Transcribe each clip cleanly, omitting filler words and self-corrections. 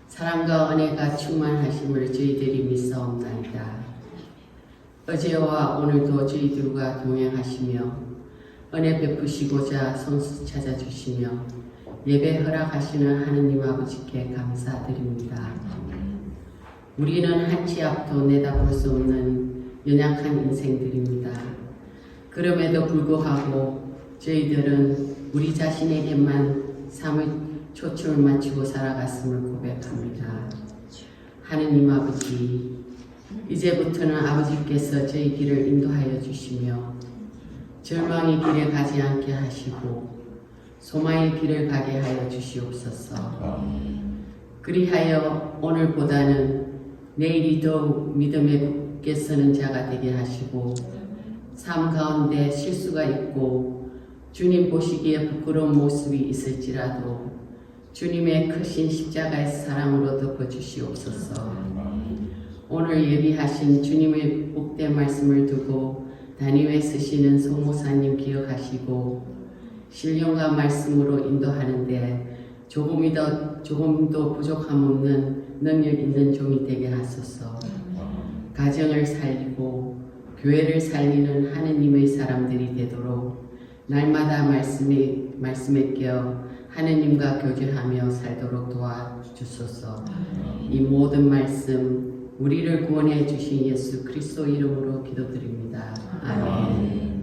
사랑과 은혜가 충만하심을 저희들이 믿사옵나이다. 어제와 오늘도 저희들과 동행하시며 은혜 베푸시고자 성수 찾아주시며 예배 허락하시는 하느님 아버지께 감사드립니다. 우리는 한 치 앞도 내다볼 수 없는 연약한 인생들입니다. 그럼에도 불구하고 저희들은 우리 자신에게만 삶의 초점을 맞추고 살아갔음을 고백합니다. 하느님 아버지, 이제부터는 아버지께서 저희 길을 인도하여 주시며 절망의 길에 가지 않게 하시고 소망의 길을 가게 하여 주시옵소서. 그리하여 오늘보다는 내일이 더욱 믿음에 굳게 서는 자가 되게 하시고 삶 가운데 실수가 있고 주님 보시기에 부끄러운 모습이 있을지라도 주님의 크신 십자가의 사랑으로 덮어주시옵소서. 오늘 예비하신 주님의 복된 말씀을 두고 단위에 쓰시는 송목사님 기억하시고 신령과 말씀으로 인도하는데 조금도 부족함 없는 능력 있는 종이 되게 하소서. 가정을 살리고 교회를 살리는 하느님의 사람들이 되도록 날마다 말씀에 깨어 하느님과 교제하며 살도록 도와주소서. 이 모든 말씀 우리를 구원해 주신 예수 그리스도 이름으로 기도드립니다. 아멘.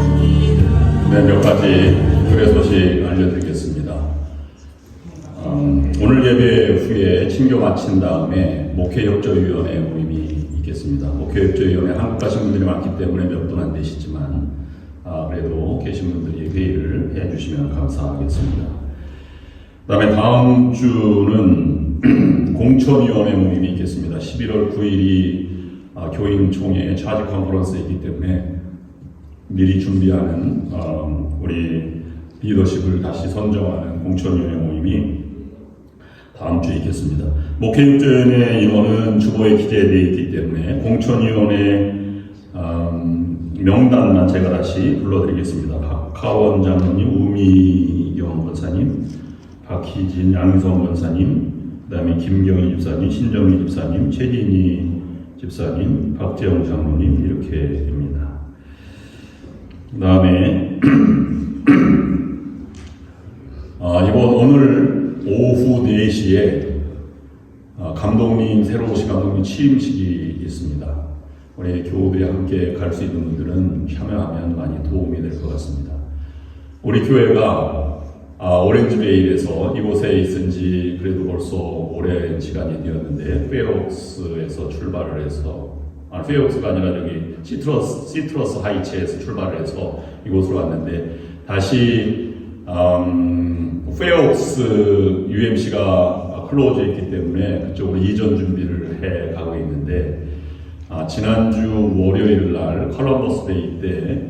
네, 몇 가지 교회 소식 알려드리겠습니다. 오늘 예배 후에 친교 마친 다음에 목회협조위원회 모임이 있겠습니다. 목회협조위원회 한국 가신 분들이 많기 때문에 몇 분 안 되시지만 그래도 계신 분들이 회의를 해주시면 감사하겠습니다. 그 다음에 다음 주는 공천위원회 모임이 있겠습니다. 11월 9일이 교인총회 차지 컨퍼런스이기 때문에 미리 준비하는 우리 리더십을 다시 선정하는 공천위원회 모임이 다음 주에 있겠습니다. 목회육전의 인원은 주보에 기재되어 있기 때문에 공천위원회 명단만 제가 다시 불러드리겠습니다. 박하원 장로님, 우미경 권사님, 박희진, 양성 권사님, 그 다음에 김경희 집사님, 신정희 집사님, 최진희 집사님, 박재영 장로님 이렇게 됩니다. 그 다음에 오늘 오후 4시에 새로 오신 감독님 취임식이 있습니다. 우리 교우들이 함께 갈 수 있는 분들은 참여하면 많이 도움이 될 것 같습니다. 우리 교회가 오렌지베일에서 이곳에 있은 지 그래도 벌써 오랜 시간이 되었는데 페어옥스에서 출발을 해서 페어옥스가 아니라 저기 시트러스 하이츠에서 출발을 해서 이곳으로 왔는데 다시 페어옥스 UMC가 클로즈 있기 때문에 그쪽으로 이전 준비를 해 가고 있는데 지난주 월요일 날 컬럼버스 데이 때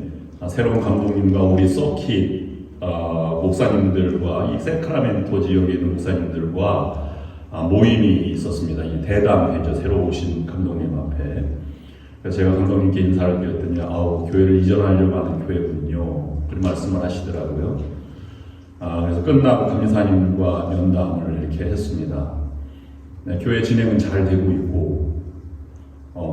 새로운 감독님과 우리 서킷 목사님들과 이 세크라멘토 지역에 있는 목사님들과 모임이 있었습니다. 이 대담회죠. 새로 오신 감독님 앞에. 그래서 제가 감독님께 인사를 드렸더니 교회를 이전하려고 하는 교회군요. 그런 말씀을 하시더라고요. 그래서 끝나고 감사님과 면담을 이렇게 했습니다. 네, 교회 진행은 잘 되고 있고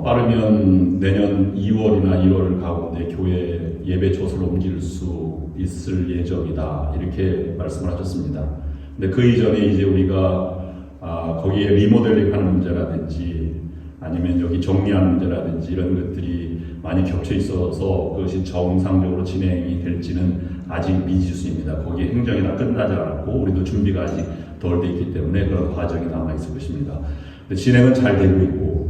빠르면 내년 2월이나 1월 가운데 교회 예배 조서를 옮길 수 있을 예정이다 이렇게 말씀을 하셨습니다. 근데 그 이전에 이제 우리가 거기에 리모델링 하는 문제라든지 아니면 여기 정리하는 문제라든지 이런 것들이 많이 겹쳐 있어서 그것이 정상적으로 진행이 될지는 아직 미지수입니다. 거기에 행정이 다 끝나지 않았고 우리도 준비가 아직 덜 돼 있기 때문에 그런 과정이 남아 있을 것입니다. 근데 진행은 잘 되고 있고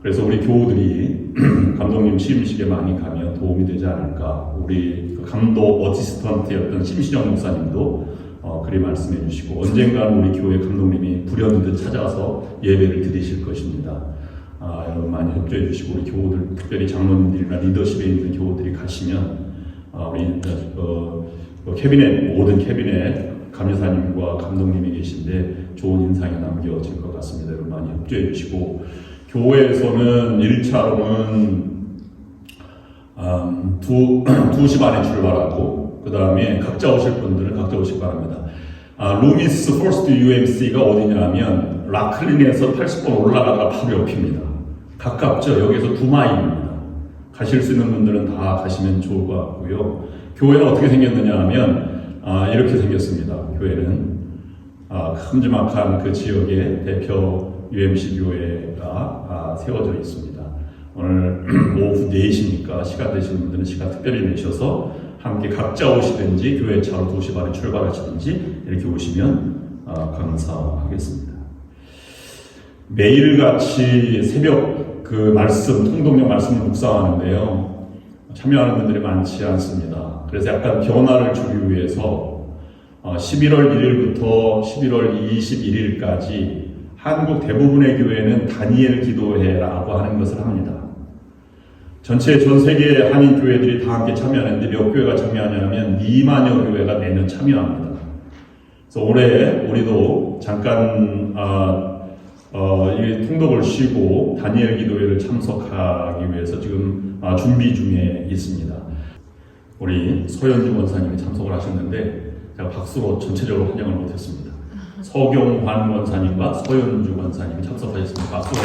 그래서 우리 교우들이 감독님 취임식에 많이 가면 도움이 되지 않을까. 우리 그 감독 어시스턴트였던 심신영 목사님도 그리 말씀해 주시고 언젠가는 우리 교회 감독님이 불현듯 찾아와서 예배를 드리실 것입니다. 여러분 많이 협조해 주시고 우리 교우들 특별히 장로님들이나 리더십에 있는 교우들이 가시면 우리 캐비넷 모든 캐비넷 감리사님과 감독님이 계신데 좋은 인상이 남겨질 것 같습니다. 여러분 많이 협조해 주시고 교회에서는 1차로는 2시 반에 출발하고 그 다음에 각자 오실 분들은 각자 오시기 바랍니다. 루미스 퍼스트 UMC가 어디냐면 라클린에서 80번 올라가다가 바로 옆입니다. 가깝죠. 여기서 2마일입니다. 가실 수 있는 분들은 다 가시면 좋을 것 같고요. 교회는 어떻게 생겼느냐 하면 이렇게 생겼습니다. 교회는 큼지막한 그 지역의 대표 UMC 교회가 세워져 있습니다. 오늘 오후 4시니까 시간 되시는 분들은 시간 특별히 내셔서 함께 각자 오시든지 교회 차로 2시 반에 출발하시든지 이렇게 오시면 감사하겠습니다. 매일같이 새벽 그 말씀, 통독령 말씀을 묵상하는데요. 참여하는 분들이 많지 않습니다. 그래서 약간 변화를 주기 위해서 11월 1일부터 11월 21일까지 한국 대부분의 교회는 다니엘 기도회라고 하는 것을 합니다. 전 세계 한인 교회들이 다 함께 참여하는데 몇 교회가 참여하냐면 2만여 교회가 매년 참여합니다. 그래서 올해 우리도 잠깐 이 통독을 쉬고 다니엘 기도회를 참석하기 위해서 지금 준비 중에 있습니다. 우리 서현주 원사님이 참석을 하셨는데 제가 박수로 전체적으로 환영을 못했습니다. 서경환 원사님과 서현주 원사님이 참석하셨습니다. 박수로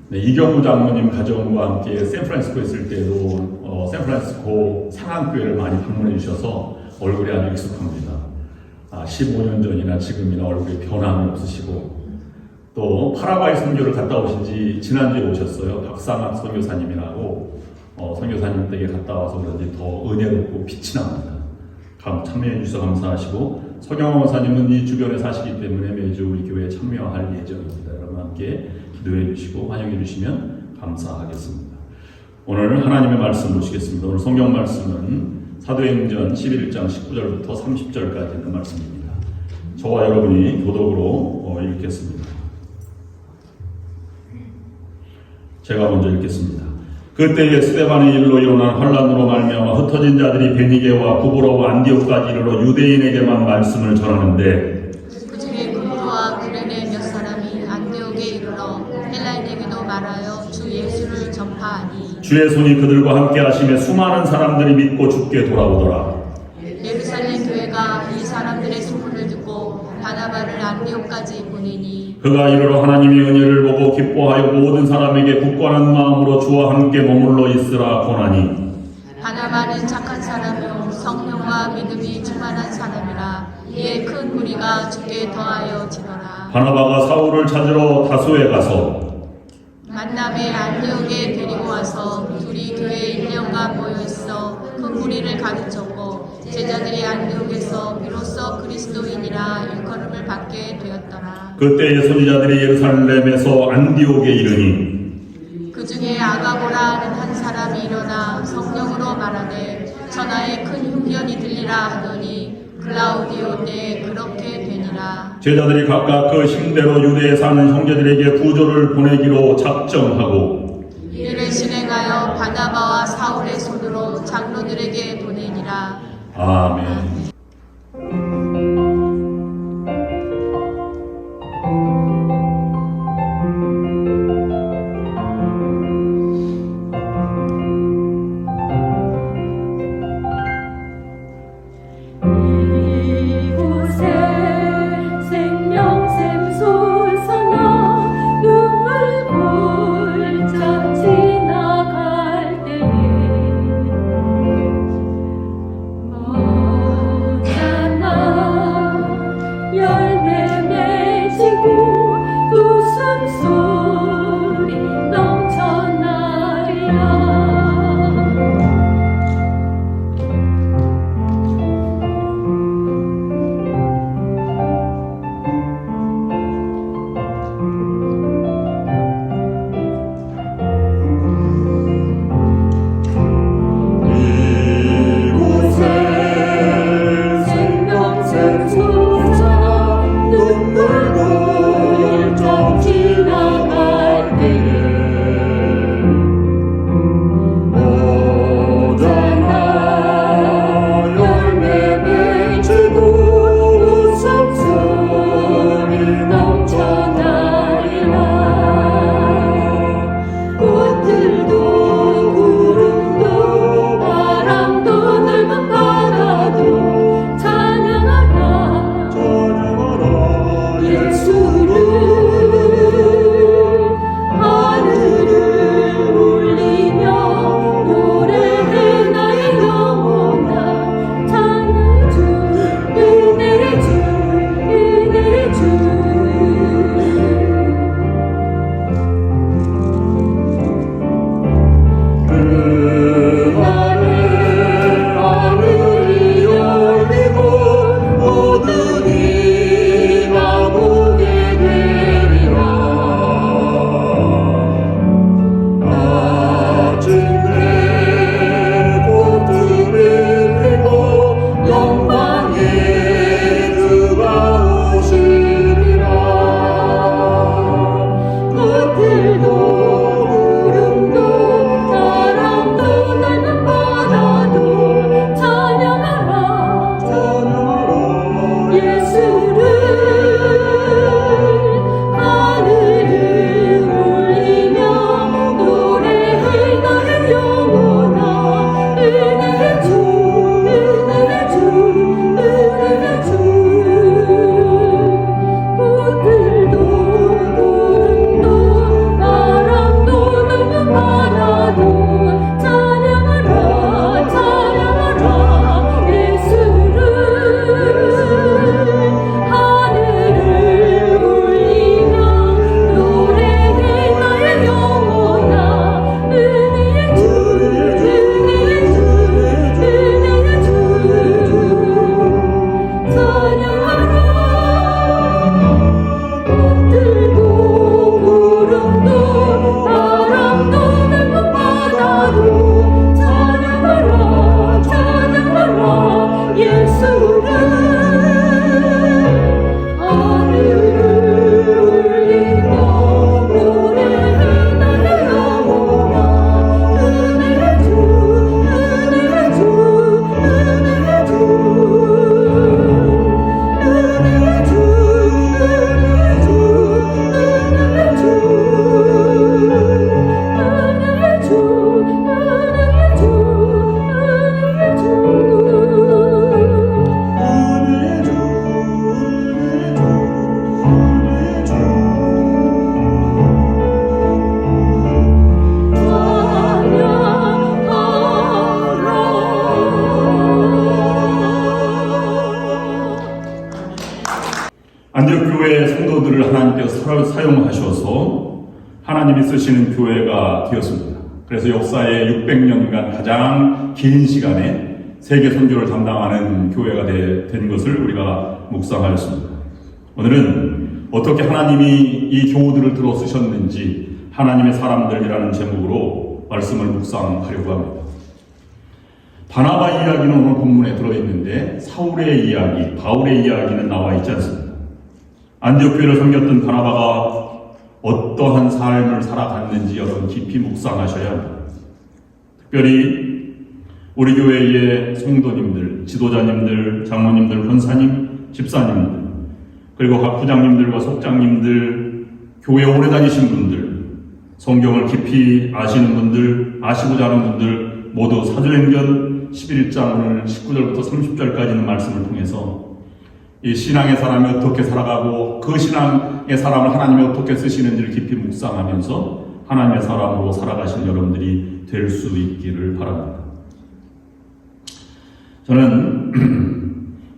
네, 이경우 장로님 가정과 함께 샌프란시스코에 있을 때도 샌프란시스코 상한교회를 많이 방문해 주셔서 얼굴이 아주 익숙합니다. 15년 전이나 지금이나 얼굴에 변함이 없으시고 또 파라과이 선교를 갔다 오신 지 지난주에 오셨어요. 박상학 선교사님이라고 선교사님 댁에 갔다 와서 그런지 더 은혜롭고 빛이 납니다. 참여해 주셔서 감사하시고 서경원 원사님은 이 주변에 사시기 때문에 매주 우리 교회에 참여할 예정입니다. 여러분 함께 기도해 주시고 환영해 주시면 감사하겠습니다. 오늘 하나님의 말씀 보시겠습니다. 오늘 성경 말씀은 사도행전 11장 19절부터 30절까지 있는 말씀입니다. 저와 여러분이 교독으로 읽겠습니다. 제가 먼저 읽겠습니다. 그때에 스데반의 일로 일어난 환란으로 말미암아 흩어진 자들이 베니게와 구브로와 안디옥까지 이르러 유대인에게만 말씀을 전하는데 그중에 구브로와 구레네 몇 사람이 안디옥에 이르러 헬라인에게도 말하여 주 예수를 전파하니 주의 손이 그들과 함께 하심에 수많은 사람들이 믿고 주께 돌아오더라. 예루살렘 교회가 이 사람들의 소문을 듣고 바나바를 안디옥까지 보내니 그가 이르러 하나님의 은혜를 보고 기뻐하여 모든 사람에게 굳건한 마음으로 주와 함께 머물러 있으라 권하니 바나바는 착한 사람이요 성령과 믿음이 충만한 사람이라 이에 큰 무리가 주께 더하여 지더라. 바나바가 사울을 찾으러 다소에 가서 만남에 안디옥에 데리고 와서 둘이 교회에 1년간 모여있어 큰 무리를 가르쳤고 제자들이 안디옥에서 비로소 그리스도인이라 일컬음을 받게 되었더라. 그때의 선지자들이 예루살렘에서 안디옥에 이르니 그 중에 아가보라 하는 한 사람이 일어나 성령으로 말하되 전하에 큰 흉년이 들리라 하더니 글라우디오 때에 그렇게 되니라. 제자들이 각각 그 힘대로 유대에 사는 형제들에게 구조를 보내기로 작정하고 이를 실행하여 바나바와 사울의 손으로 장로들에게 보내니라. 아멘. 사용하셔서 하나님이 쓰시는 교회가 되었습니다. 그래서 역사의 600년간 가장 긴 시간에 세계 선교를 담당하는 교회가 된 것을 우리가 묵상하였습니다. 오늘은 어떻게 하나님이 이 교우들을 들어 쓰셨는지 하나님의 사람들이라는 제목으로 말씀을 묵상하려고 합니다. 바나바 이야기는 오늘 본문에 들어있는데 사울의 이야기, 바울의 이야기는 나와 있지 않습니다. 안디옥 교회를 섬겼던 바나바가 어떠한 삶을 살아갔는지 여러분 깊이 묵상하셔야 합니다. 특별히 우리 교회의 성도님들, 지도자님들, 장로님들, 권사님, 집사님들, 그리고 각 부장님들과 속장님들, 교회 오래 다니신 분들, 성경을 깊이 아시는 분들, 아시고자 하는 분들 모두 사도행전 11장 오늘 19절부터 30절까지 있는 말씀을 통해서 이 신앙의 사람이 어떻게 살아가고 그 신앙의 사람을 하나님이 어떻게 쓰시는지를 깊이 묵상하면서 하나님의 사람으로 살아가신 여러분들이 될 수 있기를 바랍니다. 저는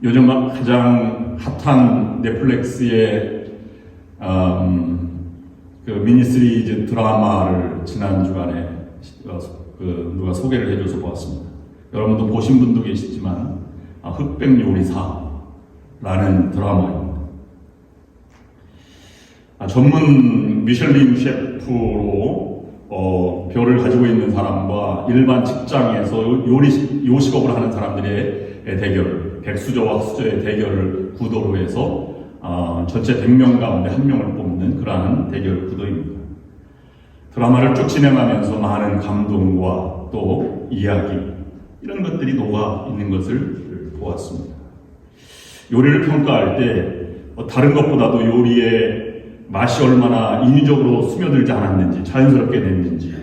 요즘 가장 핫한 넷플릭스의 그 미니시리즈 드라마를 지난 주간에 누가 소개를 해줘서 보았습니다. 여러분도 보신 분도 계시지만 흑백 요리사라는 드라마입니다. 전문 미슐린 셰프로 별을 가지고 있는 사람과 일반 직장에서 요식업을 하는 사람들의 대결, 백수저와 수저의 대결을 구도로 해서 전체 100명 가운데 한 명을 뽑는 그러한 대결 구도입니다. 드라마를 쭉 진행하면서 많은 감동과 또 이야기 이런 것들이 녹아 있는 것을 보았습니다. 요리를 평가할 때 다른 것보다도 요리의 맛이 얼마나 인위적으로 스며들지 않았는지 자연스럽게 됐는지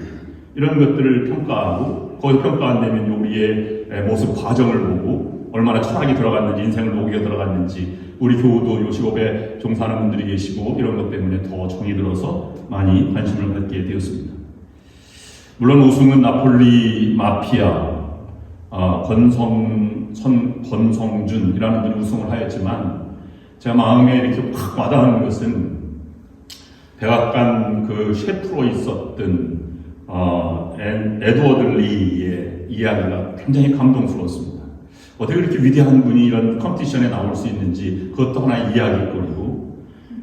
이런 것들을 평가하고 거기서 평가 안 되면 요리의 모습 과정을 보고 얼마나 철학이 들어갔는지 인생을 녹여 들어갔는지 우리 교우도 요식업에 종사하는 분들이 계시고 이런 것 때문에 더 정이 들어서 많이 관심을 갖게 되었습니다. 물론 우승은 나폴리 마피아 권성준이라는 분이 우승을 하였지만 제가 마음에 이렇게 확 와닿는 것은 백악관 그 셰프로 있었던 에드워드 리의 이야기가 굉장히 감동스러웠습니다. 어떻게 그렇게 위대한 분이 이런 컴피티션에 나올 수 있는지 그것도 하나의 이야기거리고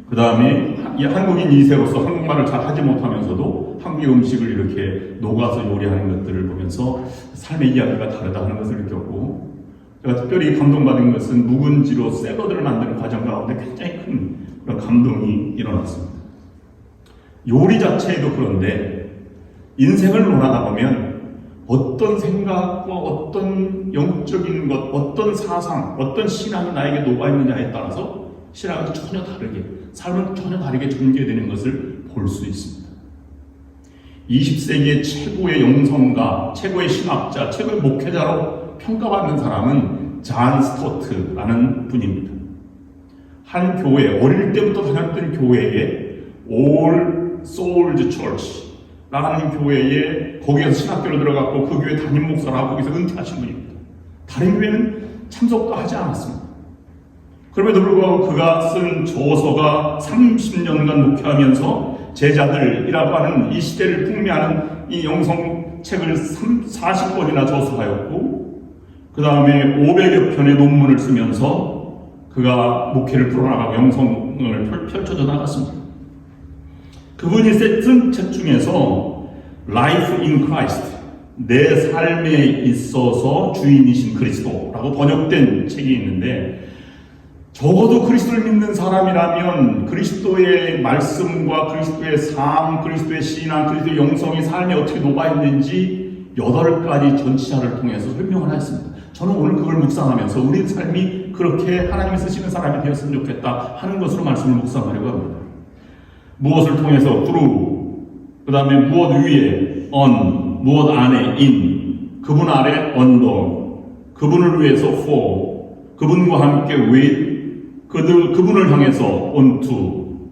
그 다음에 한국인 2세로서 한국말을 잘 하지 못하면서도 한국의 음식을 이렇게 녹아서 요리하는 것들을 보면서 삶의 이야기가 다르다 하는 것을 느꼈고 제가 특별히 감동받은 것은 묵은지로 샐러드를 만드는 과정 가운데 굉장히 큰 그런 감동이 일어났습니다. 요리 자체에도 그런데 인생을 논하다 보면 어떤 생각과 어떤 영적인 것, 어떤 사상, 어떤 신앙이 나에게 녹아있느냐에 따라서 신앙은 전혀 다르게, 삶은 전혀 다르게 전개되는 것을 볼 수 있습니다. 20세기의 최고의 영성가, 최고의 신학자, 최고의 목회자로 평가받는 사람은 잔 스토트라는 분입니다. 한 교회, 어릴 때부터 다녔던 교회에 All Souls Church 라는 교회에 거기에서 신학교를 들어갔고 그 교회 담임 목사라고 거기서 은퇴하신 분입니다. 다른 교회는 참석도 하지 않았습니다. 그럼에도 불구하고 그가 쓴 저서가 30년간 목회하면서 제자들이라고 하는 이 시대를 풍미하는 이 영성책을 40권이나 저서하였고 그 다음에 500여 편의 논문을 쓰면서 그가 목회를 풀어나가고 영성을 펼쳐져 나갔습니다. 그분이 쓴 책 중에서 Life in Christ, 내 삶에 있어서 주인이신 그리스도라고 번역된 책이 있는데 적어도 그리스도를 믿는 사람이라면 그리스도의 말씀과 그리스도의 삶, 그리스도의 신앙, 그리스도의 영성이 삶에 어떻게 녹아있는지 8가지 전치사를 통해서 설명을 하였습니다. 저는 오늘 그걸 묵상하면서 우리 삶이 그렇게 하나님이 쓰시는 사람이 되었으면 좋겠다 하는 것으로 말씀을 묵상하려고 합니다. 무엇을 통해서 through, 그 다음에 무엇 위에 on, 무엇 안에 in, 그분 아래 under, 그분을 위해서 for, 그분과 함께 with, 그분을 향해서 onto,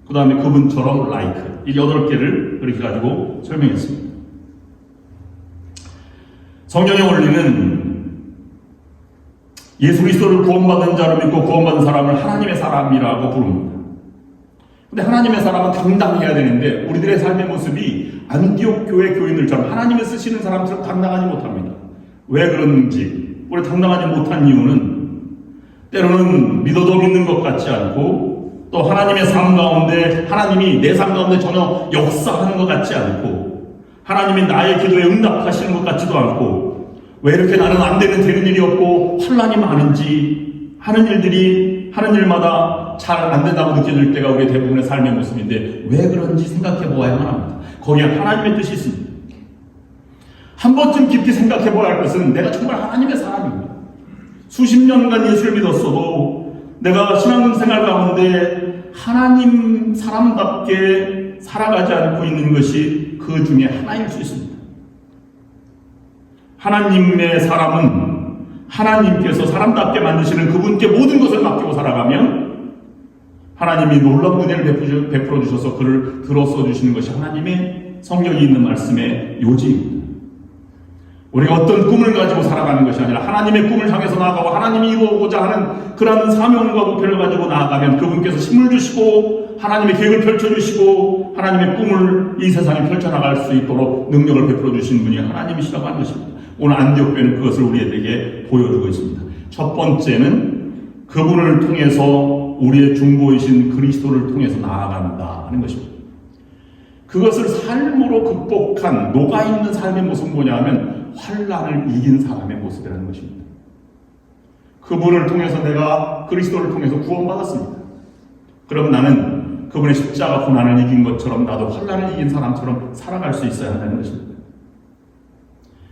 그 다음에 그분처럼 like, 이 8개를 그렇게 가지고 설명했습니다. 성경의 원리는 예수 그리스도를 구원받은 자로 믿고 구원받은 사람을 하나님의 사람이라고 부릅니다. 근데 하나님의 사람은 당당해야 되는데 우리들의 삶의 모습이 안디옥 교회 교인들처럼 하나님을 쓰시는 사람처럼 당당하지 못합니다. 왜 그런지 우리 당당하지 못한 이유는 때로는 믿어도 믿는 것 같지 않고 또 하나님의 삶 가운데 하나님이 내 삶 가운데 전혀 역사하는 것 같지 않고 하나님이 나의 기도에 응답하시는 것 같지도 않고 왜 이렇게 나는 안 되는 일이 없고 환난이 많은지 하는 일마다 잘 안 된다고 느껴질 때가 우리의 대부분의 삶의 모습인데 왜 그런지 생각해 보아야만 합니다. 거기에 하나님의 뜻이 있습니다. 한 번쯤 깊이 생각해 보아야 할 것은 내가 정말 하나님의 사람입니다. 수십 년간 예수를 믿었어도 내가 신앙생활 가운데 하나님 사람답게 살아가지 않고 있는 것이 그 중에 하나일 수 있습니다. 하나님의 사람은 하나님께서 사람답게 만드시는 그분께 모든 것을 맡기고 살아가면 하나님이 놀라운 은혜를 베풀어 주셔서 그를 들어써 주시는 것이 하나님의 성경이 있는 말씀의 요지입니다. 우리가 어떤 꿈을 가지고 살아가는 것이 아니라 하나님의 꿈을 향해서 나아가고 하나님이 이루고자 하는 그런 사명과 목표를 가지고 나아가면 그분께서 힘을 주시고 하나님의 계획을 펼쳐주시고 하나님의 꿈을 이 세상에 펼쳐나갈 수 있도록 능력을 베풀어 주신 분이 하나님이시라고 하는 것입니다. 오늘 안디옥 교회는 그것을 우리에게 보여주고 있습니다. 첫 번째는 그분을 통해서 우리의 중보이신 그리스도를 통해서 나아간다 하는 것입니다. 그것을 삶으로 극복한 녹아있는 삶의 모습은 뭐냐면 환난을 이긴 사람의 모습이라는 것입니다. 그분을 통해서 내가 그리스도를 통해서 구원받았습니다. 그럼 나는 그분의 십자가 고난을 이긴 것처럼 나도 환난을 이긴 사람처럼 살아갈 수 있어야 한다는 것입니다.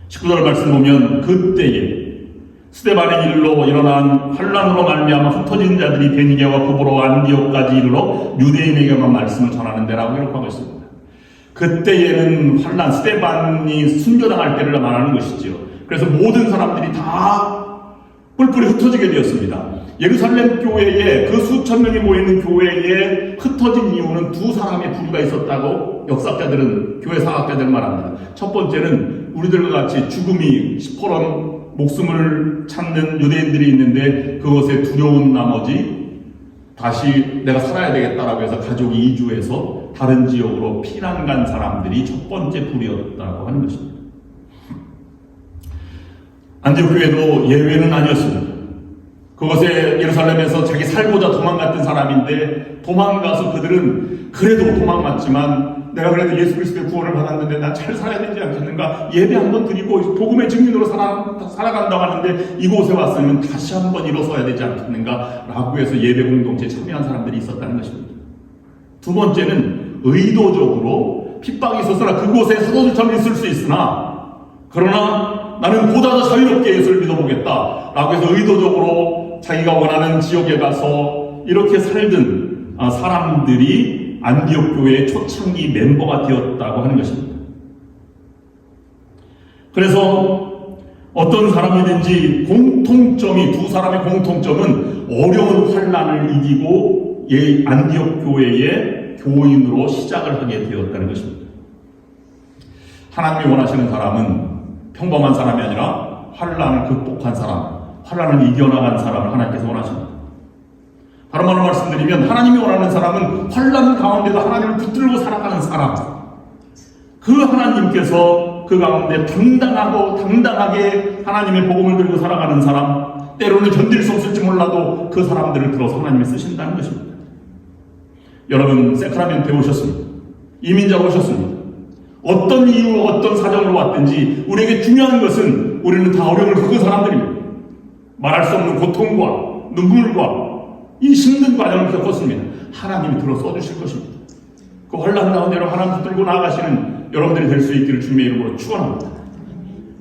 19절 말씀 보면 그때에 스데반의 일로 일어난 환난으로 말미암아 흩어진 자들이 베니게와 구브로 안디옥까지 이르러 유대인에게만 말씀을 전하는 데라고 기록하고 있습니다. 그때에는 환난, 스데반이 순교당할 때를 말하는 것이지요. 그래서 모든 사람들이 다 뿔뿔이 흩어지게 되었습니다. 예루살렘 교회에 그 수천 명이 모이는 교회에 흩어진 이유는 두 사람의 부류가 있었다고 역사학자들은 교회 사학자들은 말합니다. 첫 번째는 우리들과 같이 죽음이 시퍼런 목숨을 찾는 유대인들이 있는데 그것에 두려운 나머지 다시 내가 살아야 되겠다라고 해서 가족이 이주해서 다른 지역으로 피난 간 사람들이 첫 번째 부류였다고 하는 것입니다. 안디옥 교회도 예외는 아니었습니다. 그것에 예루살렘에서 자기 살고자 도망갔던 사람인데 도망가서 그들은 그래도 도망갔지만 내가 그래도 예수 그리스도의 구원을 받았는데 난 잘 살아야 되지 않겠는가? 예배 한번 드리고 복음의 증인으로 살아간다고 하는데 이곳에 왔으면 다시 한번 일어서야 되지 않겠는가? 라고 해서 예배 공동체에 참여한 사람들이 있었다는 것입니다. 두 번째는 의도적으로 핍박이 있었으나 그곳에 사도들처럼 있을 수 있으나 그러나 나는 보다 더 자유롭게 예수를 믿어보겠다 라고 해서 의도적으로 자기가 원하는 지역에 가서 이렇게 살던 사람들이 안디옥 교회의 초창기 멤버가 되었다고 하는 것입니다. 그래서 어떤 사람이든지 두 사람의 공통점은 어려운 환난을 이기고 안디옥 교회의 교인으로 시작을 하게 되었다는 것입니다. 하나님이 원하시는 사람은 평범한 사람이 아니라 환난을 극복한 사람, 환난을 이겨나간 사람을 하나님께서 원하십니다. 다른 말로 말씀드리면 하나님이 원하는 사람은 환난 가운데도 하나님을 붙들고 살아가는 사람, 그 하나님께서 그 가운데 당당하게 하나님의 복음을 들고 살아가는 사람, 때로는 견딜 수 없을지 몰라도 그 사람들을 들어서 하나님이 쓰신다는 것입니다. 여러분 세크라멘트에 오셨습니다. 이민자로 오셨습니다. 어떤 이유, 어떤 사정으로 왔든지 우리에게 중요한 것은 우리는 다 어려움을 겪은 사람들입니다. 말할 수 없는 고통과 눈물과 이 힘든 과정을 겪었습니다. 하나님이 들어 써주실 것입니다. 그 환난 가운데로 하나님 붙들고 나아가시는 여러분들이 될 수 있기를 주님의 이름으로 축원합니다.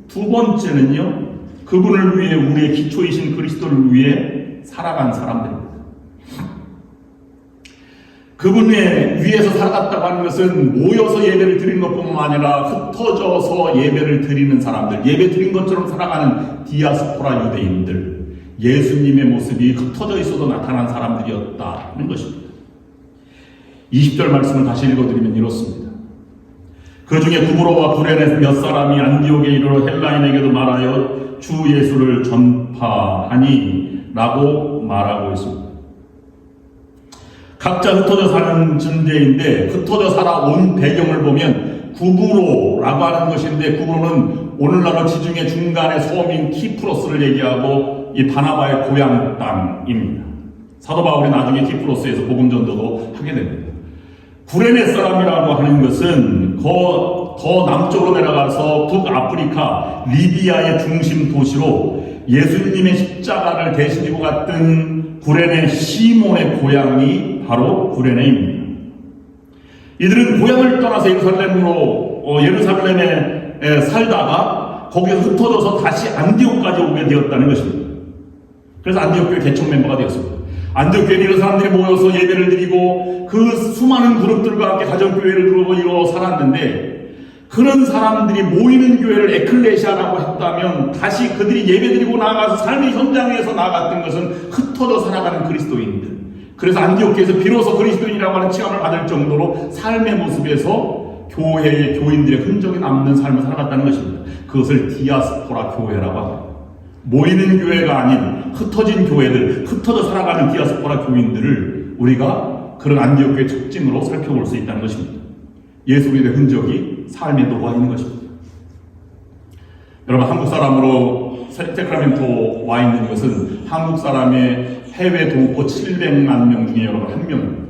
두 번째는요, 그분을 위해 우리의 기초이신 그리스도를 위해 살아간 사람들입니다. 그분의 위에서 살아갔다고 하는 것은 모여서 예배를 드리는 것뿐만 아니라 흩어져서 예배를 드리는 사람들, 예배 드린 것처럼 살아가는 디아스포라 유대인들, 예수님의 모습이 흩어져 있어도 나타난 사람들이었다는 것입니다. 20절 말씀을 다시 읽어드리면 이렇습니다. 그 중에 구브로와 구레네 몇 사람이 안디옥에 이르러 헬라인에게도 말하여 주 예수를 전파하니 라고 말하고 있습니다. 각자 흩어져 사는 존재인데 흩어져 살아온 배경을 보면 구브로라고 하는 것인데, 구브로는 오늘날로 지중해 중간의 서민 키프로스를 얘기하고 이 바나바의 고향 땅입니다. 사도 바울이 나중에 키프로스에서 복음 전도도 하게 됩니다. 구레네 사람이라고 하는 것은 더 남쪽으로 내려가서 북아프리카 리비아의 중심 도시로 예수님의 십자가를 대신지고 갔던 구레네 시몬의 고향이 바로 구레네입니다. 이들은 고향을 떠나서 예루살렘에 살다가 거기서 흩어져서 다시 안디옥까지 오게 되었다는 것입니다. 그래서 안디옥교회 개척 멤버가 되었습니다. 안디옥교회에 이런 사람들이 모여서 예배를 드리고 그 수많은 그룹들과 함께 가정교회를 이루어 살았는데, 그런 사람들이 모이는 교회를 에클레시아라고 했다면 다시 그들이 예배드리고 나아가서 삶의 현장에서 나아갔던 것은 흩어져 살아가는 그리스도인들. 그래서 안디옥교회에서 비로소 그리스도인이라고 하는 칭함을 받을 정도로 삶의 모습에서 교회의 교인들의 흔적이 남는 삶을 살아갔다는 것입니다. 그것을 디아스포라 교회라고 합니다. 모이는 교회가 아닌 흩어진 교회들, 흩어져 살아가는 디아스포라 교인들을 우리가 그런 안디옥교회 특징으로 살펴볼 수 있다는 것입니다. 예수 그리스도의 흔적이 삶에 녹아 있는 것입니다. 여러분, 한국 사람으로 세크라멘토 와 있는 것은 한국 사람의 해외 동포 700만 명 중에 여러분 한 명입니다.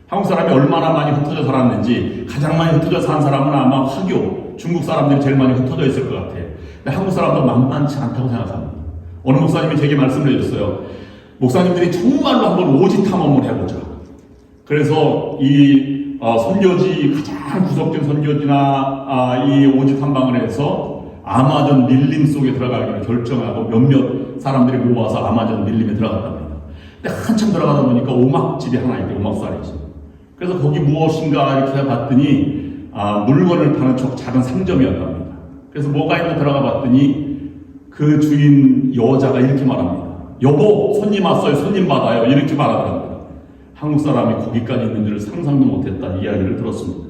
한국 사람이 얼마나 많이 흩어져 살았는지, 가장 많이 흩어져 산 사람은 아마 화교, 중국 사람들이 제일 많이 흩어져 있을 것 같아요. 근데 한국 사람도 만만치 않다고 생각합니다. 어느 목사님이 제게 말씀을 해줬어요. 목사님들이 정말로 한번 오지 탐험을 해보자. 그래서 이 선교지, 가장 구석진 선교지나 이 오지 탐방을 해서 아마존 밀림 속에 들어가기로 결정하고 몇몇 사람들이 모아서 아마존 밀림에 들어갔답니다. 근데 한참 들어가다 보니까 오막집이 하나 있대요. 오막살이지. 그래서 거기 무엇인가 이렇게 봤더니 물건을 파는 작은 상점이었답니다. 그래서 뭐가 있나 들어가 봤더니 그 주인 여자가 이렇게 말합니다. 여보, 손님 왔어요. 손님 받아요. 이렇게 말하더랍니다. 한국 사람이 거기까지 있는 줄 상상도 못했다는 이야기를 들었습니다.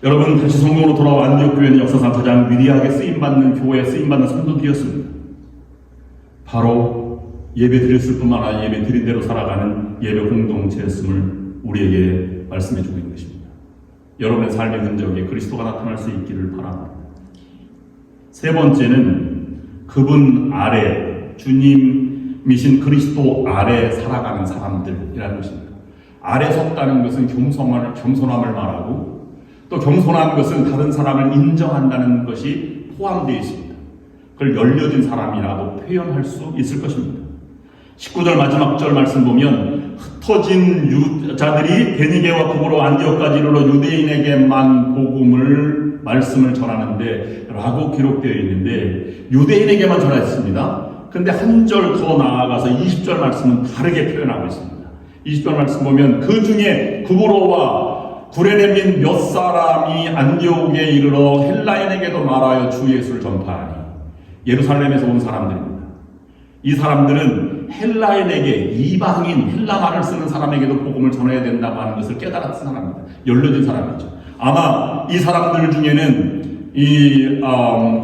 여러분, 다시 성경으로 돌아와 안디옥 교회는 역사상 가장 위대하게 쓰임받는 교회에 쓰임받는 성도들이었습니다. 바로 예배 드렸을 뿐만 아니라 예배 드린 대로 살아가는 예배 공동체였음을 우리에게 말씀해 주고 있는 것입니다. 여러분의 삶의 흔적에 그리스도가 나타날 수 있기를 바랍니다. 세 번째는 그분 아래, 주님이신 그리스도 아래 살아가는 사람들이라는 것입니다. 아래 섰다는 것은 겸손함을 말하고, 또 겸손한 것은 다른 사람을 인정한다는 것이 포함되어 있습니다. 그걸 열려진 사람이라고 표현할 수 있을 것입니다. 19절 마지막 절 말씀 보면 흩어진 유자들이 베니게와 구브로 안디옥까지 이르러 유대인에게만 말씀을 전하는데 라고 기록되어 있는데, 유대인에게만 전했습니다. 근데 한 절 더 나아가서 20절 말씀은 다르게 표현하고 있습니다. 20절 말씀 보면 그 중에 구브로와 구레네 및 몇 사람이 안디옥에 이르러 헬라인에게도 말하여 주 예수를 전파하니, 예루살렘에서 온 사람들입니다. 이 사람들은 헬라인에게, 이방인 헬라말을 쓰는 사람에게도 복음을 전해야 된다고 하는 것을 깨달았던 사람입니다. 열려진 사람이죠. 아마 이 사람들 중에는 이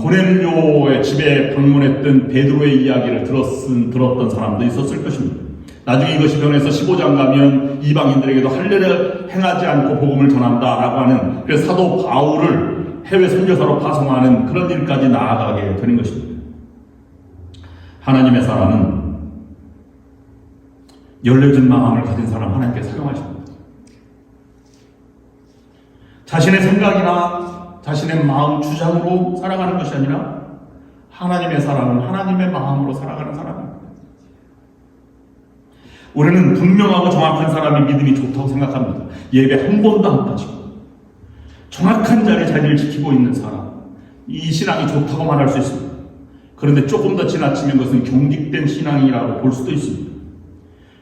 고넬료의 집에 방문했던 베드로의 이야기를 들었던 사람도 있었을 것입니다. 나중에 이것이 변해서 15장 가면 이방인들에게도 할례를 행하지 않고 복음을 전한다라고 하는, 그래서 사도 바울을 해외 선교사로 파송하는 그런 일까지 나아가게 되는 것입니다. 하나님의 사람은 열려진 마음을 가진 사람 하나님께 사용하십니다. 자신의 생각이나 자신의 마음 주장으로 살아가는 것이 아니라 하나님의 사람은 하나님의 마음으로 살아가는 사람입니다. 우리는 분명하고 정확한 사람이 믿음이 좋다고 생각합니다. 예배 한 번도 안 빠지고 정확한 자리를 지키고 있는 사람, 이 신앙이 좋다고 말할 수 있습니다. 그런데 조금 더 지나치면 그것은 경직된 신앙이라고 볼 수도 있습니다.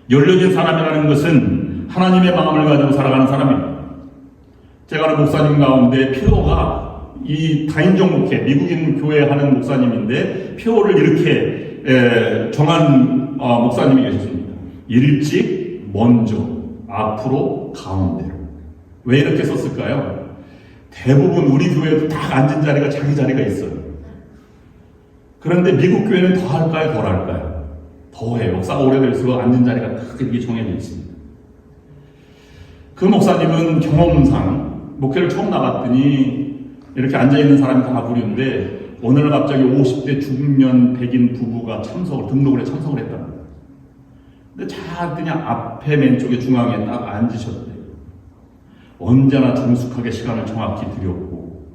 열려진 사람이라는 것은 하나님의 마음을 가지고 살아가는 사람입니다. 제가 아는 목사님 가운데 표가 이 다인종 목회, 미국인 교회 하는 목사님인데 표를 이렇게 정한 목사님이 계셨습니다. 일찍, 먼저, 앞으로, 가운데로. 왜 이렇게 썼을까요? 대부분 우리 교회도 딱 앉은 자리가 자기 자리가 있어요. 그런데 미국 교회는 더 할까요? 덜 할까요? 더해요. 역사가 오래될수록 앉은 자리가 딱 이렇게 정해져 있습니다. 그 목사님은 경험상 목회를 처음 나갔더니 이렇게 앉아있는 사람이 다 부류인데 어느 날 갑자기 50대 중년 백인 부부가 등록을 해 참석을 했답니다. 근데 그냥 앞에 맨쪽에 중앙에 딱 앉으셨대요. 언제나 정숙하게 시간을 정확히 드렸고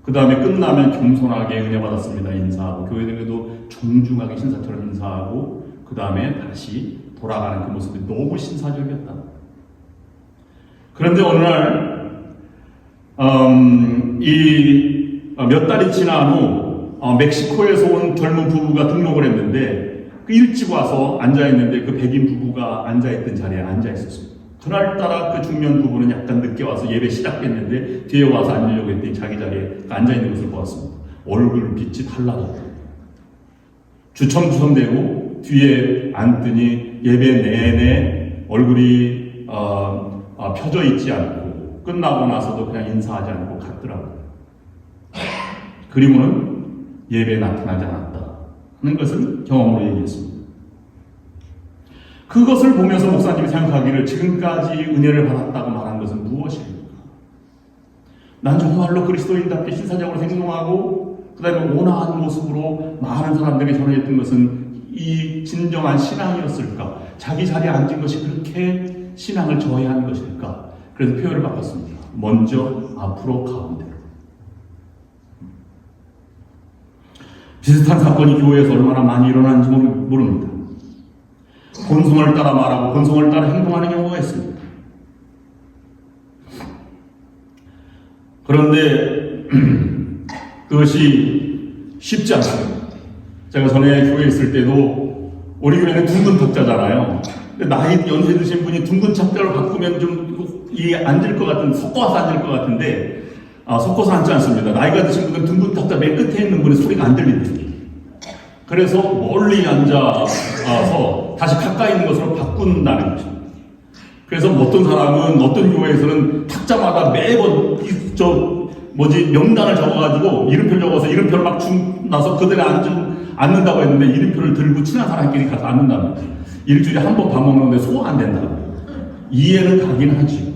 그 다음에 끝나면 겸손하게 은혜 받았습니다 인사하고 교회들에도 정중하게 신사처럼 인사하고 그 다음에 다시 돌아가는 그 모습이 너무 신사적이었다. 그런데 어느 날 몇 달이 지난 후 멕시코에서 온 젊은 부부가 등록을 했는데 그 일찍 와서 앉아있는데 그 백인 부부가 앉아있던 자리에 앉아있었습니다. 그날따라 그 중년 부부는 약간 늦게 와서 예배 시작했는데 뒤에 와서 앉으려고 했더니 자기 자리에 앉아있는 것을 보았습니다. 얼굴 빛이 달라졌다. 주섬주섬대고 뒤에 앉더니 예배 내내 얼굴이 펴져 있지 않고 끝나고 나서도 그냥 인사하지 않고 갔더라고요. 그리고는 예배에 나타나지 않았다 하는 것을 경험으로 얘기했습니다. 그것을 보면서 목사님이 생각하기를 지금까지 은혜를 받았다고 말한 것은 무엇입니까? 난 정말로 그리스도인답게 신사적으로 생동하고 그 다음에 온화한 모습으로 많은 사람들에게 전해졌던 것은 이 진정한 신앙이었을까? 자기 자리에 앉은 것이 그렇게 신앙을 저해한 것일까? 그래서 표현을 바꿨습니다. 먼저 앞으로 가운데로. 비슷한 사건이 교회에서 얼마나 많이 일어나는지 모릅니다. 본성을 따라 말하고 본성을 따라 행동하는 경우가 있습니다. 그런데 그것이 쉽지 않습니다. 제가 전에 교회에 있을 때도 우리 교회는 둥근 탁자잖아요. 근데 나이 연세 드신 분이 둥근 탁자로 바꾸면 좀 이게 앉을 것 같은, 섞어서 앉을 것 같은데 섞어서 앉지 않습니다. 나이가 드신 분은 둥근 탁자 맨 끝에 있는 분의 소리가 안 들립니다. 그래서 멀리 앉아서 다시 가까이 있는 것으로 바꾼다는 것입니다. 그래서 어떤 사람은 어떤 교회에서는 탁자마다 매번 명단을 적어가지고 이름표를 적어서 이름표를 막 나서 그들이 앉는다고 했는데 이름표를 들고 친한 사람끼리 가서 앉는답니다. 일주일에 한 번 밥 먹는데 소화 안 된다고. 이해는 가긴 하지.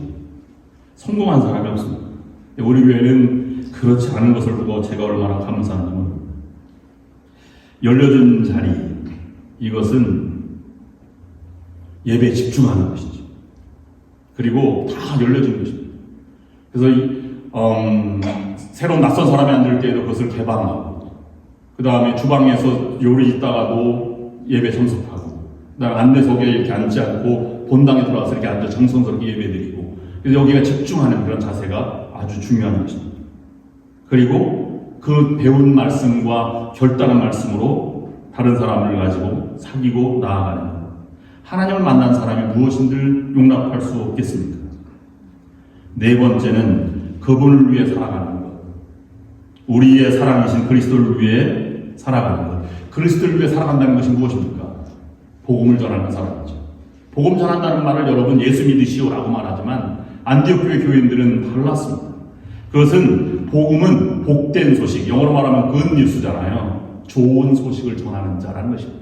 성공한 사람이 없습니다. 우리 교회는 그렇지 않은 것을 보고 제가 얼마나 감사한지 모릅니다. 열려준 자리, 이것은 예배에 집중하는 것이죠. 그리고 다 열려진 것입니다. 그래서 새로운 낯선 사람이 앉을 때에도 그것을 개방하고 그 다음에 주방에서 요리 있다가도 예배 참석하고 그 다음에 안내석에 이렇게 앉지 않고 본당에 들어와서 이렇게 앉아 정성스럽게 예배드리고 그래서 여기가 집중하는 그런 자세가 아주 중요한 것입니다. 그리고 그 배운 말씀과 결단한 말씀으로 다른 사람을 가지고 사귀고 나아가는 것. 하나님을 만난 사람이 무엇인들 용납할 수 없겠습니까? 네 번째는 그분을 위해 살아가는 것. 우리의 사랑이신 그리스도를 위해 살아가는 것. 그리스도를 위해 살아간다는 것이 무엇입니까? 복음을 전하는 사람이죠. 복음 전한다는 말을 여러분 예수 믿으시오라고 말하지만 안디옥 교회 교인들은 달랐습니다. 그것은 복음은 복된 소식, 영어로 말하면 굿뉴스잖아요. 좋은 소식을 전하는 자라는 것입니다.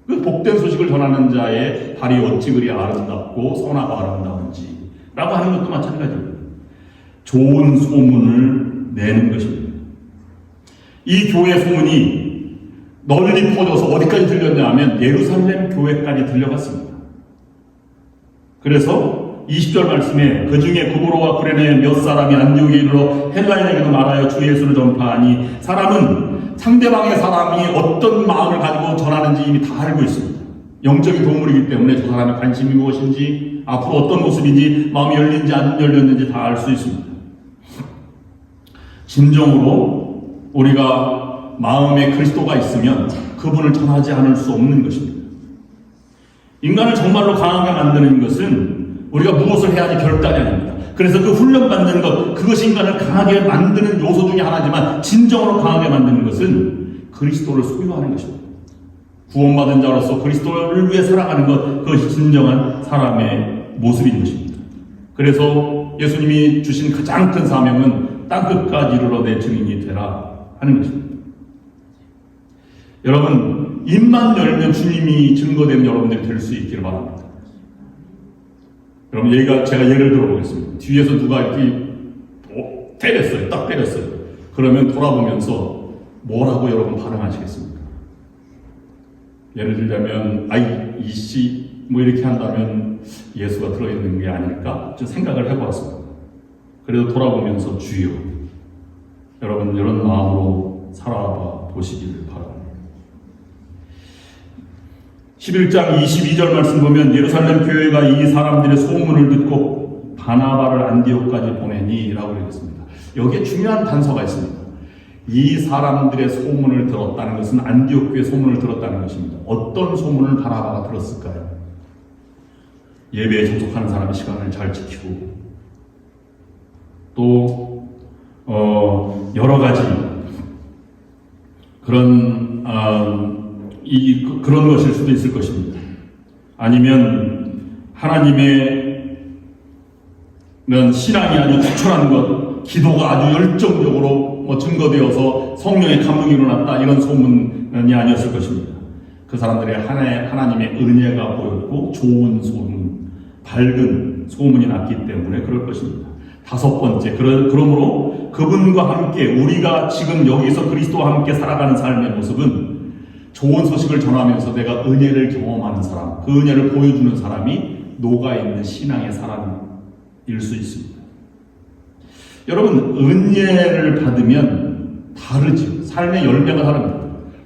그 복된 소식을 전하는 자의 발이 어찌 그리 아름답고 선하고 아름다운지 라고 하는 것도 마찬가지입니다. 좋은 소문을 내는 것입니다. 이 교회 소문이 널리 퍼져서 어디까지 들렸냐 하면 예루살렘 교회까지 들려갔습니다. 그래서 20절 말씀에 그 중에 구브로와 구레네 몇 사람이 안디옥에 이르러 헬라인에게도 말하여 주 예수를 전파하니 사람은 상대방의 사람이 어떤 마음을 가지고 전하는지 이미 다 알고 있습니다. 영적인 동물이기 때문에 저 사람의 관심이 무엇인지 앞으로 어떤 모습인지 마음이 열린지 안 열렸는지 다 알 수 있습니다. 진정으로 우리가 마음에 그리스도가 있으면 그분을 전하지 않을 수 없는 것입니다. 인간을 정말로 강하게 만드는 것은 우리가 무엇을 해야 하지 결단이 아닙니다. 그래서 그 훈련받는 것, 그것이 인간을 강하게 만드는 요소 중에 하나지만 진정으로 강하게 만드는 것은 그리스도를 소유하는 것입니다. 구원받은 자로서 그리스도를 위해 살아가는 것, 그것이 진정한 사람의 모습인 것입니다. 그래서 예수님이 주신 가장 큰 사명은 땅끝까지 이르러 내 증인이 되라 하는 것입니다. 여러분, 입만 열면 주님이 증거되는 여러분들이 될 수 있기를 바랍니다. 여러분, 제가 예를 들어보겠습니다. 뒤에서 누가 이렇게 때렸어요. 딱 때렸어요. 그러면 돌아보면서 뭐라고 여러분 반응하시겠습니까? 예를 들자면, 이씨, 뭐 이렇게 한다면 예수가 들어있는 게 아닐까? 좀 생각을 해보았습니다. 그래도 돌아보면서 주여, 여러분, 이런 마음으로 살아봐 보시기를 바랍니다. 11장 22절 말씀 보면 예루살렘 교회가 이 사람들의 소문을 듣고 바나바를 안디옥까지 보내니 라고 읽었습니다. 여기에 중요한 단서가 있습니다. 이 사람들의 소문을 들었다는 것은 안디옥 교회 소문을 들었다는 것입니다. 어떤 소문을 바나바가 들었을까요? 예배에 접속하는 사람의 시간을 잘 지키고 또 여러 가지 그런 것일 수도 있을 것입니다. 아니면 하나님의 신앙이 아주 투철한 것, 기도가 아주 열정적으로 증거되어서 성령의 감동이 일어났다, 이런 소문이 아니었을 것입니다. 그 사람들의 하나님의 은혜가 보였고 좋은 소문, 밝은 소문이 났기 때문에 그럴 것입니다. 다섯 번째, 그러므로 그분과 함께 우리가 지금 여기서 그리스도와 함께 살아가는 삶의 모습은 좋은 소식을 전하면서 내가 은혜를 경험하는 사람, 그 은혜를 보여주는 사람이 녹아있는 신앙의 사람일 수 있습니다. 여러분, 은혜를 받으면 다르죠. 삶의 열매가 다릅니다.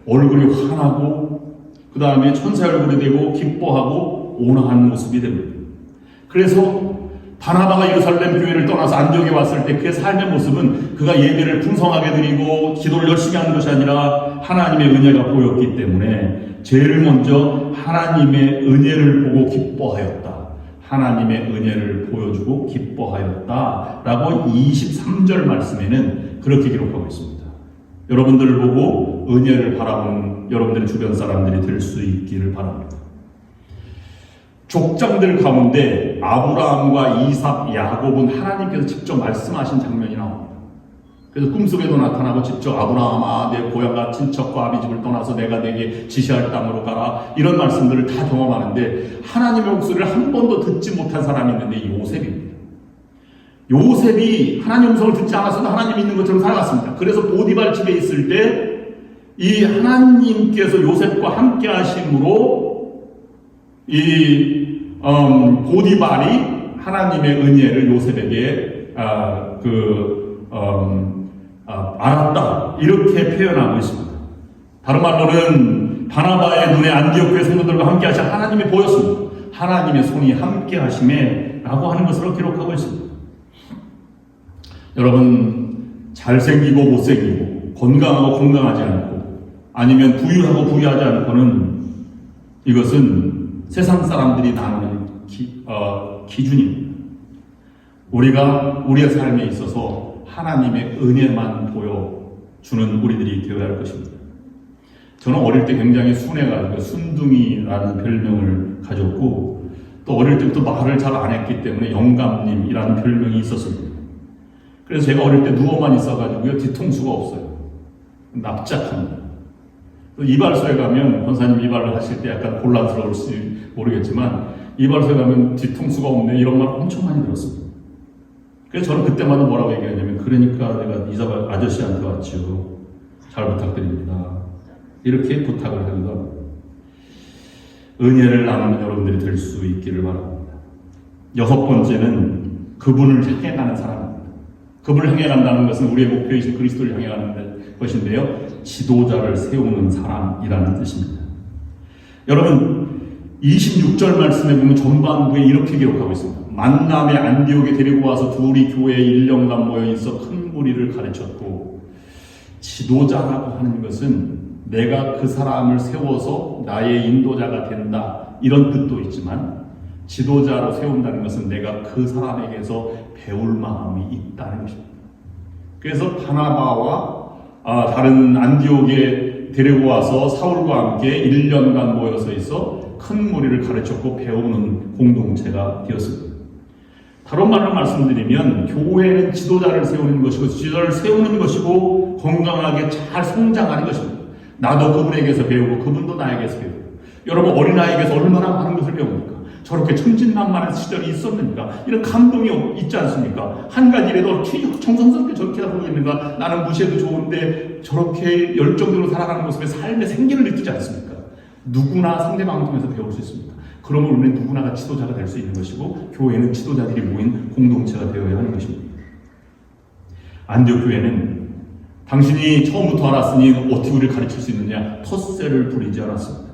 얼굴이 환하고 그 다음에 천사의 얼굴이 되고 기뻐하고 온화한 모습이 됩니다. 그래서 바나바가 예루살렘 교회를 떠나서 안디옥에 왔을 때 그의 삶의 모습은 그가 예배를 풍성하게 드리고 기도를 열심히 하는 것이 아니라 하나님의 은혜가 보였기 때문에 제일 먼저 하나님의 은혜를 보고 기뻐하였다. 하나님의 은혜를 보여주고 기뻐하였다 라고 23절 말씀에는 그렇게 기록하고 있습니다. 여러분들을 보고 은혜를 바라보는 여러분들의 주변 사람들이 될 수 있기를 바랍니다. 족장들 가운데 아브라함과 이삭, 야곱은 하나님께서 직접 말씀하신 장면이 나옵니다. 그래서 꿈속에도 나타나고 직접 아브라함아, 내 고향과 친척과 아비집을 떠나서 내가 내게 지시할 땅으로 가라, 이런 말씀들을 다 경험하는데 하나님의 목소리를 한 번도 듣지 못한 사람이 있는데 요셉입니다. 요셉이 하나님의 음성을 듣지 않았어도 하나님이 있는 것처럼 살아갔습니다. 그래서 보디발 집에 있을 때 이 하나님께서 요셉과 함께 하심으로 보디발이 하나님의 은혜를 요셉에게 알았다, 이렇게 표현하고 있습니다. 다른 말로는 바나바의 눈에 안디옥 교회 성도들과 함께 하신 하나님이 보였습니다. 하나님의 손이 함께 하심에 라고 하는 것으로 기록하고 있습니다. 여러분, 잘생기고 못생기고 건강하고 건강하지 않고 아니면 부유하고 부유하지 않고는 이것은 세상 사람들이 나누는 기준입니다. 우리가 우리의 삶에 있어서 하나님의 은혜만 보여주는 우리들이 되어야 할 것입니다. 저는 어릴 때 굉장히 순해가지고 순둥이라는 별명을 가졌고 또 어릴 때부터 말을 잘 안 했기 때문에 영감님이라는 별명이 있었습니다. 그래서 제가 어릴 때 누워만 있어가지고요, 뒤통수가 없어요. 납작합니다. 이발소에 가면 권사님 이발을 하실 때 약간 곤란스러울지 모르겠지만 이발소에 가면 뒤통수가 없네, 이런 말 엄청 많이 들었습니다. 그래서 저는 그때마다 뭐라고 얘기하냐면, 그러니까 내가 이사발 아저씨한테 왔죠. 잘 부탁드립니다. 이렇게 부탁을 하기도 합니다. 은혜를 나누는 여러분들이 될 수 있기를 바랍니다. 여섯 번째는 그분을 향해 가는 사람입니다. 그분을 향해 간다는 것은 우리의 목표이신 그리스도를 향해 가는 것인데요, 지도자를 세우는 사람이라는 뜻입니다. 여러분, 26절 말씀에 보면 전반부에 이렇게 기록하고 있습니다. 만남의 안디옥에 데리고 와서 둘이 교회에 1년간 모여 있어 큰 무리를 가르쳤고, 지도자라고 하는 것은 내가 그 사람을 세워서 나의 인도자가 된다, 이런 뜻도 있지만 지도자로 세운다는 것은 내가 그 사람에게서 배울 마음이 있다는 것입니다. 그래서 바나바와 다른 안디옥에 데리고 와서 사울과 함께 1년간 모여서 있어 큰 무리를 가르쳤고 배우는 공동체가 되었습니다. 다른 말로 말씀드리면 교회는 지도자를 세우는 것이고 지도자를 세우는 것이고 건강하게 잘 성장하는 것입니다. 나도 그분에게서 배우고 그분도 나에게서 배우고. 여러분 어린아이에게서 얼마나 많은 것을 배웁니까? 저렇게 천진난만한 시절이 있었는가? 이런 감동이 있지 않습니까? 한 가지라도 정성스럽게 저렇게 하고 있는가? 나는 무시해도 좋은데 저렇게 열정적으로 살아가는 모습에 삶의 생기를 느끼지 않습니까? 누구나 상대방을 통해서 배울 수 있습니다. 그러면 우리는 누구나가 지도자가 될 수 있는 것이고 교회는 지도자들이 모인 공동체가 되어야 하는 것입니다. 안디옥 교회는 당신이 처음부터 알았으니 어떻게 우리를 가르칠 수 있느냐? 텃세를 부리지 않았습니다.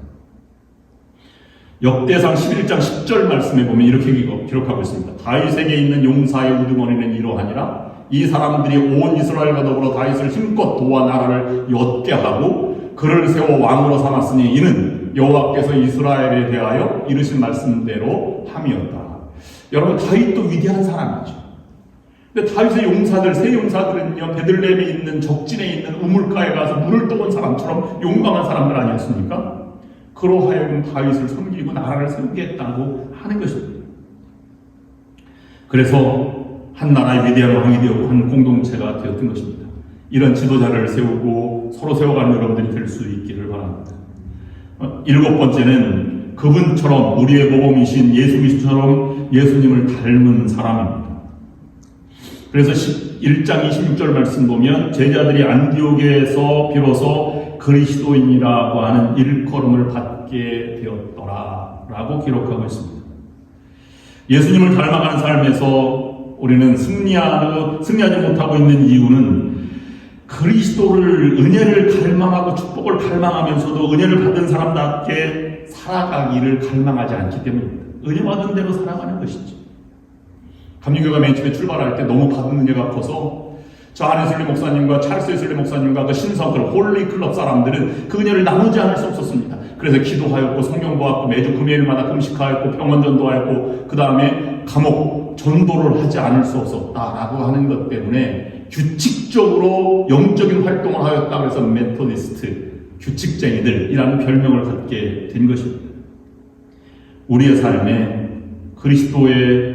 역대상 11장 10절 말씀에 보면 이렇게 기록하고 있습니다. 다윗에게 있는 용사의 우두머리는 이러하니라. 이 사람들이 온 이스라엘과 더불어 다윗을 힘껏 도와 나라를 엿게 하고 그를 세워 왕으로 삼았으니 이는 여호와께서 이스라엘에 대하여 이르신 말씀대로 함이었다. 여러분 다윗도 위대한 사람이죠. 근데 다윗의 용사들, 세 용사들은요, 베들레헴에 있는 적진에 있는 우물가에 가서 물을 떠온 사람처럼 용감한 사람들 아니었습니까? 그러하여금 다윗을 섬기고 나라를 세우게 했다고 하는 것입니다. 그래서 한 나라의 위대한 왕이 되었고 한 공동체가 되었던 것입니다. 이런 지도자를 세우고 서로 세워가는 여러분들이 될 수 있기를 바랍니다. 7번째는 그분처럼 우리의 모범이신 예수 그리스도처럼 예수님을 닮은 사람입니다. 그래서 1장 26절 말씀 보면 제자들이 안디옥에서 비로소 그리스도인이라고 하는 일컬음을 받게 되었더라 라고 기록하고 있습니다. 예수님을 닮아가는 삶에서 우리는 승리하지 못하고 있는 이유는 그리스도를 은혜를 갈망하고 축복을 갈망하면서도 은혜를 받은 사람답게 살아가기를 갈망하지 않기 때문입니다. 은혜 받은 대로 살아가는 것이죠. 감리교가 맨 처음에 출발할 때 너무 받은 은혜가 커서 저 안에슬리 목사님과 찰스 에슬리 목사님과 그 신성클 홀리클럽 사람들은 그 은혜를 나누지 않을 수 없었습니다. 그래서 기도하였고 성경 보았고 매주 금요일마다 금식하였고 병원 전도하였고 그 다음에 감옥 전도를 하지 않을 수 없었다라고 하는 것 때문에 규칙적으로 영적인 활동을 하였다. 그래서 메토디스트 규칙쟁이들이라는 별명을 갖게 된 것입니다. 우리의 삶에 그리스도의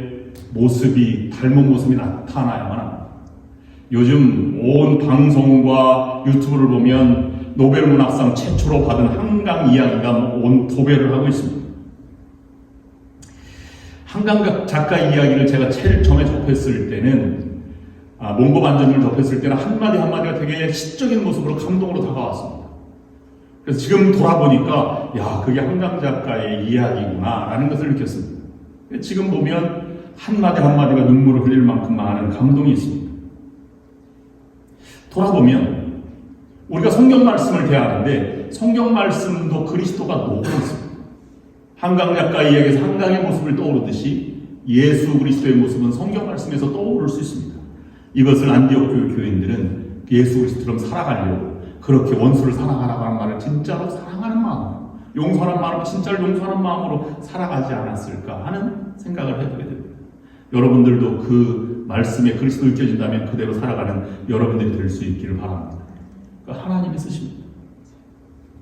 모습이 닮은 모습이 나타나야만 합니다. 요즘 온 방송과 유튜브를 보면 노벨 문학상 최초로 받은 한강 이야기가 온 도배를 하고 있습니다. 한강 작가 이야기를 제가 제일 처음에 접했을 때는 몽고 반전을 접했을 때는 한마디 한마디가 되게 시적인 모습으로 감동으로 다가왔습니다. 그래서 지금 돌아보니까 야 그게 한강 작가의 이야기구나 라는 것을 느꼈습니다. 지금 보면 한마디 한마디가 눈물을 흘릴 만큼 많은 감동이 있습니다. 돌아보면 우리가 성경 말씀을 대하는데 성경 말씀도 그리스도가 녹아 있습니다. 한강 작가의 이야기에서 한강의 모습을 떠오르듯이 예수 그리스도의 모습은 성경 말씀에서 떠오를 수 있습니다. 이것을 안디옥 교인들은 예수 그리스도처럼 살아가려고 그렇게 원수를 사랑하라고 하는 말을 진짜로 사랑하는 마음, 용서하는 마음으로 진짜로 용서하는 마음으로 살아가지 않았을까 하는 생각을 해보게 됩니다. 여러분들도 그 말씀에 그리스도 느껴진다면 그대로 살아가는 여러분들이 될 수 있기를 바랍니다. 하나님이 쓰십니다.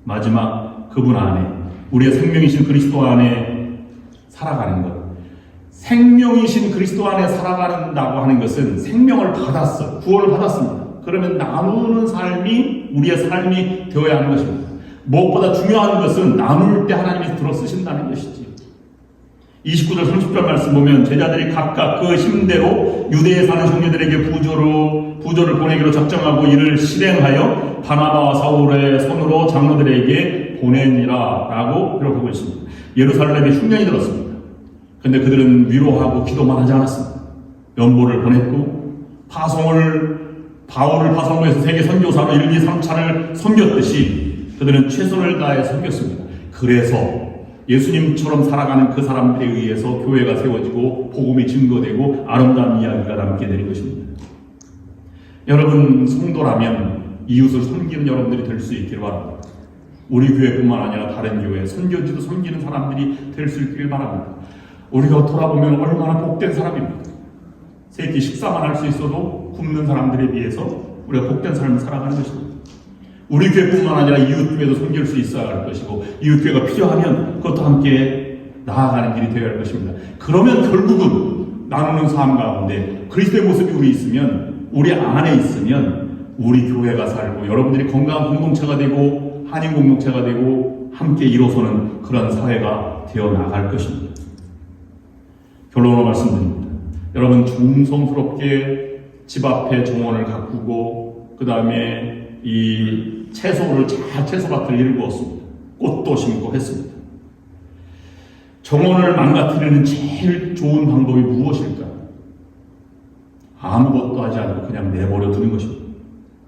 마지막 그분 안에 우리의 생명이신 그리스도 안에 살아가는 것. 생명이신 그리스도 안에 살아간다고 하는 것은 생명을 받았어. 구원을 받았습니다. 그러면 나누는 삶이 우리의 삶이 되어야 하는 것입니다. 무엇보다 중요한 것은 나눌 때 하나님이 들어 쓰신다는 것이지요. 29절 30절 말씀 보면 제자들이 각각 그 힘대로 유대에 사는 형제들에게 부조를 보내기로 작정하고 이를 실행하여 바나바와 사울의 손으로 장로들에게 보내니라 라고 기록하고 있습니다. 예루살렘에 흉년이 들었습니다. 근데 그들은 위로하고 기도만 하지 않았습니다. 연보를 보냈고 바울을 파송해서 세계 선교사로 1, 2, 3차를 섬겼듯이 그들은 최선을 다해 섬겼습니다. 그래서 예수님처럼 살아가는 그 사람들에 의해서 교회가 세워지고 복음이 증거되고 아름다운 이야기가 남게 되는 것입니다. 여러분 성도라면 이웃을 섬기는 여러분들이 될 수 있기를 바랍니다. 우리 교회뿐만 아니라 다른 교회, 선교지도 섬기는 사람들이 될 수 있기를 바랍니다. 우리가 돌아보면 얼마나 복된 사람입니다. 세 끼 식사만 할 수 있어도 굶는 사람들에 비해서 우리가 복된 삶을 살아가는 것입니다. 우리 교회뿐만 아니라 이웃교회도 섬길 수 있어야 할 것이고 이웃교회가 필요하면 그것도 함께 나아가는 길이 되어야 할 것입니다. 그러면 결국은 나누는 삶 가운데 그리스도의 모습이 우리 안에 있으면 우리 교회가 살고 여러분들이 건강한 공동체가 되고 한인 공동체가 되고 함께 일어서는 그런 사회가 되어 나갈 것입니다. 결론으로 말씀드립니다. 여러분, 중성스럽게 집 앞에 정원을 가꾸고 그 다음에 이 채소밭을 일구었습니다. 꽃도 심고 했습니다. 정원을 망가뜨리는 제일 좋은 방법이 무엇일까요? 아무것도 하지 않고 그냥 내버려 두는 것입니다.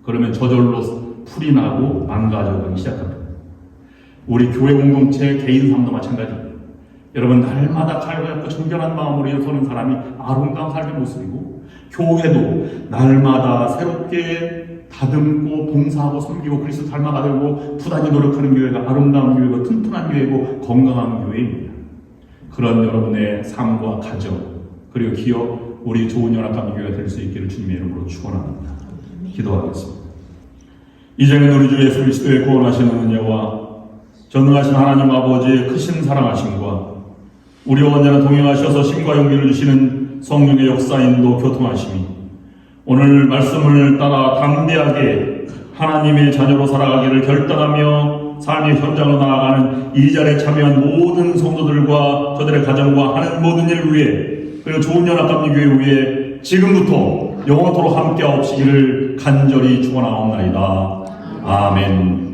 그러면 저절로 풀이 나고 망가져가기 시작합니다. 우리 교회 공동체, 개인 삶도 마찬가지입니다. 여러분, 날마다 갈고잡고 정결한 마음으로 일어서는 사람이 아름다운 삶의 모습이고, 교회도 날마다 새롭게 다듬고 봉사하고 섬기고 그리스도 닮아가 되고 부단히 노력하는 교회가 아름다운 교회고 튼튼한 교회고 건강한 교회입니다. 그런 여러분의 삶과 가정 그리고 기업, 우리 좋은 연합감교회가 될 수 있기를 주님의 이름으로 축원합니다. 기도하겠습니다. 이제는 우리 주 예수 그리스도의 구원하시는 은혜와 전능하신 하나님 아버지의 크신 사랑하심과 우리와 언제나 동행하셔서 힘과 용기를 주시는 성령의 역사인도 교통하심이 오늘 말씀을 따라 담대하게 하나님의 자녀로 살아가기를 결단하며 삶의 현장으로 나아가는 이 자리에 참여한 모든 성도들과 저들의 가정과 하는 모든 일 위해 그리고 좋은 연합감리교회 위해 지금부터 영원토록 함께하옵시기를 간절히 축원하옵나이다. 아멘.